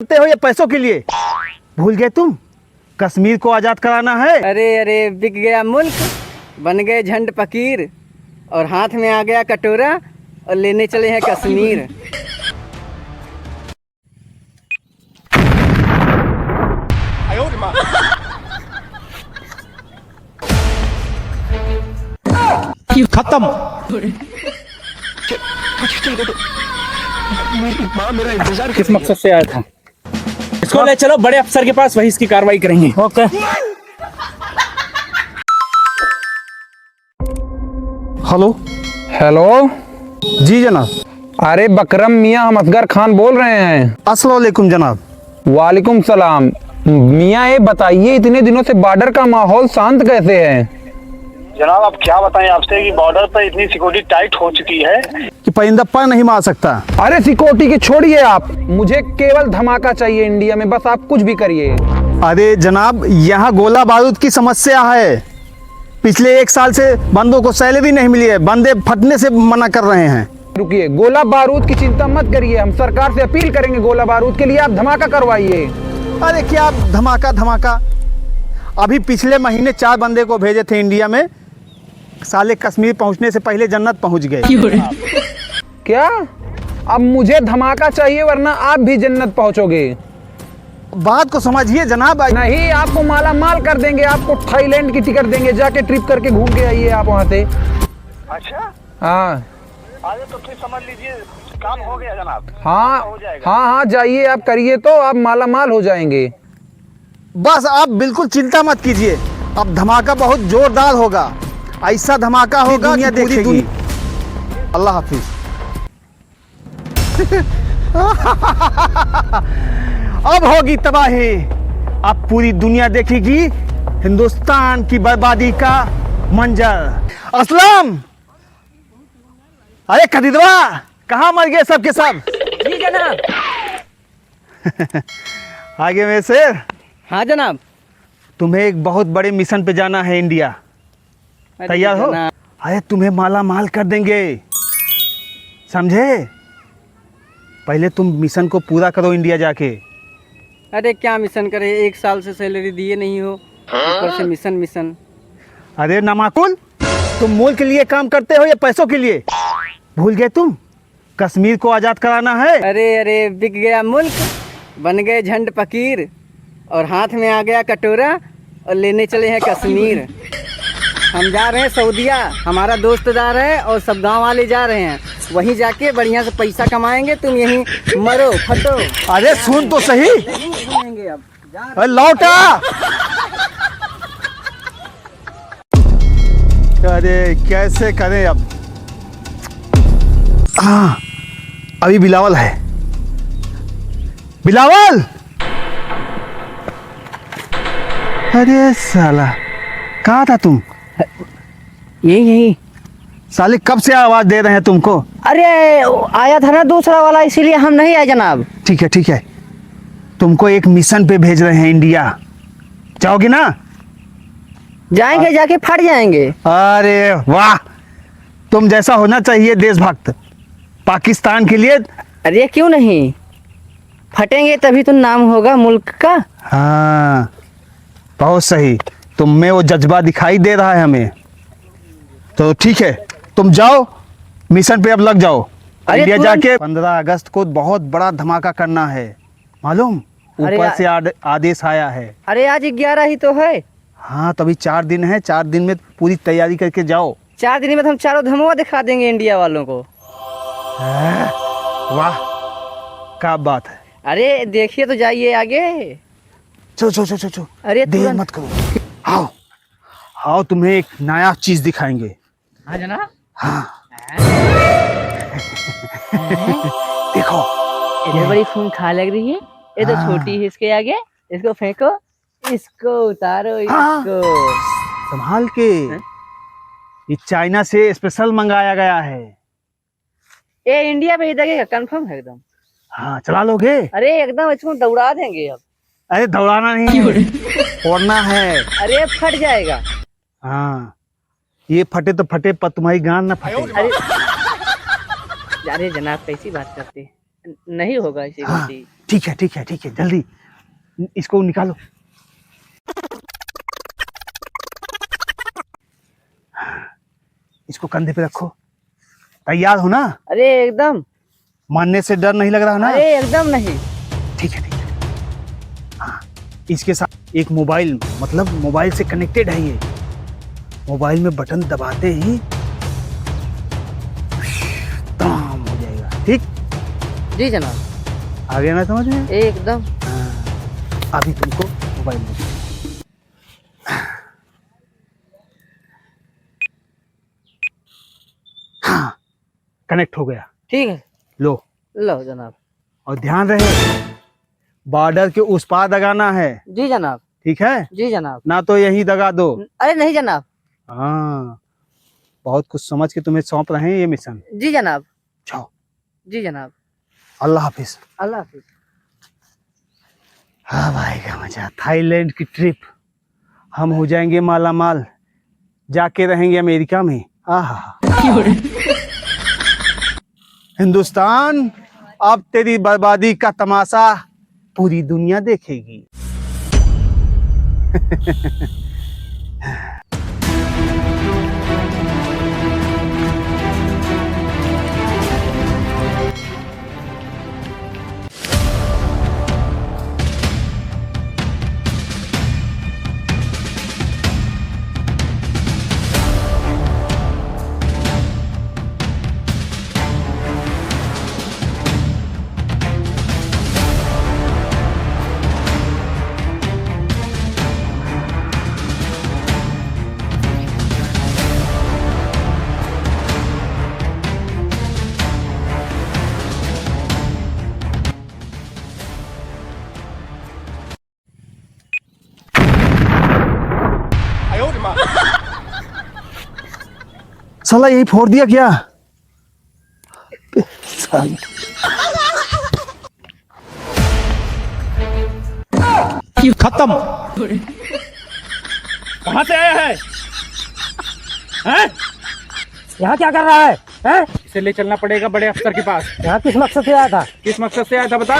करते हो ये पैसों के लिए। भूल गए तुम, कश्मीर को आजाद कराना है। अरे अरे बिक गया मुल्क, बन गए झंड फकीर, और हाथ में आ गया कटोरा और लेने चले हैं कश्मीर। खत्म। किस मकसद से आया था? इसको ले चलो बड़े अफसर के पास, वही इसकी कार्रवाई करेंगे। ओके। हेलो। हेलो जी जनाब। अरे बकरम मियाँ, हम असगर खान बोल रहे हैं। अस्सलाम वालेकुम जनाब। वालेकुम सलाम। मियाँ ये बताइए, इतने दिनों से बॉर्डर का माहौल शांत कैसे है? जनाब अब क्या बताएं आपसे कि बॉर्डर पर इतनी सिक्योरिटी टाइट हो चुकी है कि परिंदा पर नहीं मार सकता। अरे सिक्योरिटी की छोड़िए आप, मुझे केवल धमाका चाहिए इंडिया में, बस आप कुछ भी करिए। अरे जनाब, यहाँ गोला बारूद की समस्या है। पिछले 1 साल से बंदों को सैलरी नहीं मिली है, बंदे फटने से मना कर रहे हैं। रुकिए, गोला बारूद की चिंता मत करिए, हम सरकार से अपील करेंगे गोला बारूद के लिए, आप धमाका करवाइए। अरे क्या धमाका, अभी पिछले महीने 4 बंदे को भेजे थे इंडिया में, साले कश्मीर पहुंचने से पहले जन्नत पहुंच गए। क्या? अब मुझे धमाका चाहिए वरना आप भी जन्नत पहुंचोगे। बात को समझिए जनाब। नहीं, आपको माला माल कर देंगे, आपको थाईलैंड की टिकट देंगे, जाके ट्रिप करके घूम के आइए आप वहाँ से। अच्छा, हाँ अरे तो फिर समझ लीजिए काम हो गया जनाब। हाँ हो जाएगा। हाँ, जाइए आप, करिए तो आप माला माल हो जाएंगे। बस आप बिल्कुल चिंता मत कीजिए, अब धमाका बहुत जोरदार होगा। ऐसा धमाका होगा दुनिया देखेगी। अल्लाह हाफिज। अब होगी तबाही, अब पूरी दुनिया देखेगी हिंदुस्तान की बर्बादी का मंजर। असलम, अरे खरीदवा, कहाँ मर गए सब के सब? जी जनाब। आगे में से हाँ जनाब। तुम्हें एक बहुत बड़े मिशन पे जाना है इंडिया। अरे तैयार हो? जनाब। अरे तुम्हें माला माल कर देंगे, समझे? पहले तुम मिशन को पूरा करो इंडिया जाके। अरे क्या मिशन करे, 1 साल से सैलरी दिए नहीं हो, ऊपर से मिशन। अरे नामाकुल, तुम मुल्क के लिए काम करते हो या पैसों के लिए? भूल गए तुम, कश्मीर को आजाद कराना है। अरे अरे बिक गया मुल्क, बन गए झंड फकीर, और हाथ में आ गया कटोरा और लेने चले हैं कश्मीर। हम जा रहे हैं सऊदिया, हमारा दोस्त जा रहा है और सब गांव वाले जा रहे हैं। वहीं जाके बढ़िया से पैसा कमाएंगे, तुम यहीं मरो फटो। अरे सुन तो सही, घूमेंगे अब। अरे लौटा। अरे कैसे करें अब? हाँ, अभी बिलावल है। बिलावल, अरे साला, कहाँ था तुम? यही साले कब से आवाज दे रहे हैं तुमको? अरे आया था ना दूसरा वाला, इसीलिए हम नहीं आए जनाब। ठीक है, तुमको एक मिशन पे भेज रहे हैं इंडिया, जाओगे ना? जाएंगे, जाके फट जाएंगे। अरे वाह, तुम जैसा होना चाहिए देशभक्त, पाकिस्तान के लिए। अरे क्यों नहीं, फटेंगे तभी तो नाम होगा मुल्क का। हाँ, बहुत सही, तुम में वो जज्बा दिखाई दे रहा है हमें। तो ठीक है, तुम जाओ मिशन पे, अब लग जाओ। अरे इंडिया तुरंत- जाके 15 अगस्त को बहुत बड़ा धमाका करना है, मालूम? अरे ऊपर से आदेश आया है। अरे आज 11 ही तो है। हाँ, तो अभी 4 दिन है, 4 दिन में पूरी तैयारी करके जाओ। 4 दिन में तो हम चारों धमवा दिखा देंगे इंडिया वालों को। वाह, क्या बात है। अरे देखिए तो जाइए आगे। चो अरे देर तुरंत। मत करो, आओ तुम्हें एक नया चीज दिखाएंगे। हाँ जनाब। हाँ देखो, इतनी बड़ी फोन खा लग रही है, ये तो हाँ। छोटी है, इसके आगे इसको फेंको, इसको उतारो, हाँ। इसको। संभाल के, ये चाइना से स्पेशल मंगाया गया है। ये इंडिया पे ही लगेगा, कंफर्म है एकदम। हाँ, चला लोगे? अरे एकदम इसको दौड़ा देंगे अब। अरे दौड़ाना नहीं है, फोड़ना है। अरे फट जाएगा। हाँ, ये फटे तो फटे, पर तुम्हारी गांड ना फटे। अरे अरे जनाब कैसी बात करते हैं, नहीं होगा हाँ सिक्योरिटी। ठीक है ठीक है ठीक है, जल्दी इसको निकालो। इसको कंधे पे रखो। तैयार हो ना? अरे एकदम, मानने से डर नहीं लग रहा ना? अरे एकदम नहीं। ठीक है ठीक है। हाँ, इसके साथ एक मोबाइल, मतलब मोबाइल से कनेक्टेड है ये। मोबाइल में बटन दबाते ही काम हो जाएगा। ठीक, जी जनाब। आ गया ना समझ में? एकदम। हाँ, अभी तुमको मोबाइल दे। हाँ, कनेक्ट हो गया। ठीक है, लो, लो जनाब। और ध्यान रहे बॉर्डर के उस पार दगाना है। जी जनाब। ठीक है जी जनाब। ना, तो यहीं दगा दो। अरे नहीं जनाब। हाँ, बहुत कुछ समझ के तुम्हें सौंप रहे हैं ये मिशन। जी जनाब। जाओ, जी जनाब। अल्लाह हाफिज। अल्लाह हाफिज। हाँ भाई का मजा, थाईलैंड की ट्रिप, हम हो जाएंगे माला माल, जाके रहेंगे अमेरिका में। आहा, हिंदुस्तान अब तेरी बर्बादी का तमाशा पूरी दुनिया देखेगी। साला यही फोड़ दिया क्या? खत्म। कहाँ से आया है? हैं? यहाँ क्या कर रहा है? हैं? इसे ले चलना पड़ेगा बड़े अफसर के पास। यहाँ किस मकसद से आया था? किस मकसद से आया था बता?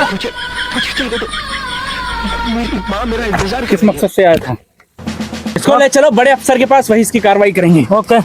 किस मकसद से आया था? इसको ले चलो बड़े अफसर के पास, वही इसकी कार्रवाई करेंगे। ओके।